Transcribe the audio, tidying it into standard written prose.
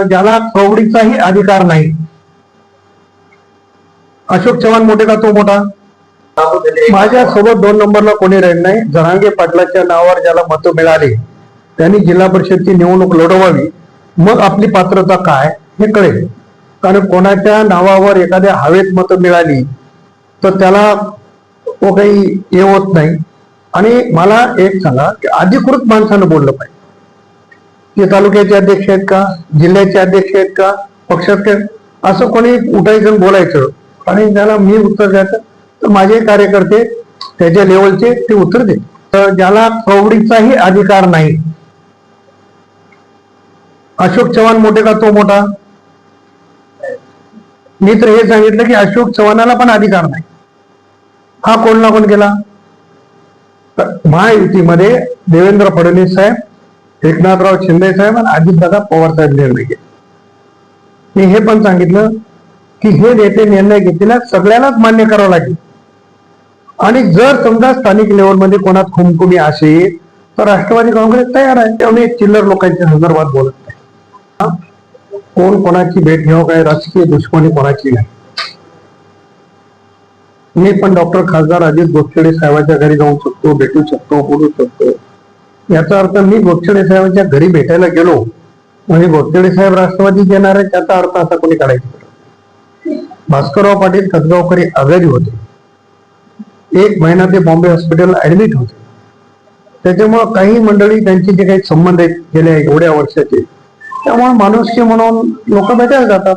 ज्याला कवडीचाही अधिकार नाही. अशोक चव्हाण मोठे का तो मोठा? माझ्या सोबत 2 नंबरला कोणी राहील नाही. जरांगे पाटलाच्या नावावर ज्याला मतं मिळाली त्यांनी जिल्हा परिषदची निवडणूक लढवावी, मग आपली पात्रता काय हे कळेल. कारण कोणाच्या नावावर एखाद्या हवेत मतं मिळाली तर त्याला तो काही हे होत नाही. आणि मला एक सांगा की अधिकृत माणसानं बोललं पाहिजे. ते तालुक्याचे अध्यक्ष आहेत का, जिल्ह्याचे अध्यक्ष आहेत का, पक्षाचे, असं कोणी उठायचं बोलायचं आणि त्याला मी उत्तर द्यायचं तर माझे कार्यकर्ते त्याच्या लेवलचे ते उत्तर देत. तर ज्याला कवडीचाही अधिकार नाही. अशोक चव्हाण मोठे का तो मोठा? मी तर हे सांगितलं की अशोक चव्हाणाला पण अधिकार नाही. हा कोण ना कोण गेला? महायुतीमध्ये देवेंद्र फडणवीस साहेब, एकनाथराव शिंदे साहेब आणि अजितदादा पवार साहेब निर्णय घेतले. मी हे पण सांगितलं की हे नेते निर्णय घेतलेला सगळ्यांनाच मान्य करावं लागेल. आणि जर समजा स्थानिक लेवलमध्ये कोणात खुमखुमी असेल तर राष्ट्रवादी काँग्रेस तयार आहे. त्यामुळे चिल्लर लोकांच्या संदर्भात बोलत नाही. कोण कोणाची भेट घ्यावं, काय राजकीय दुश्मनी कोणाची नाही. मी पण डॉक्टर खासदार अजित गोपछडे साहेबांच्या घरी जाऊ शकतो, भेटू शकतो, बोलू शकतो. याचा अर्थ मी गोपछडे साहेबांच्या घरी भेटायला गेलो म्हणजे गोपछडे साहेब राष्ट्रवादी येणार आहे त्याचा अर्थ असा कोणी काढायचा? भास्करराव पाटील खतगावकरी आजारी होते. 1 महिना ते बॉम्बे हॉस्पिटल ऍडमिट होते. त्याच्यामुळे काही मंडळी त्यांचे जे काही संबंध आहेत गेल्या एवढ्या वर्षाचे, त्यामुळे माणुसकी म्हणून लोक भेटायला जातात.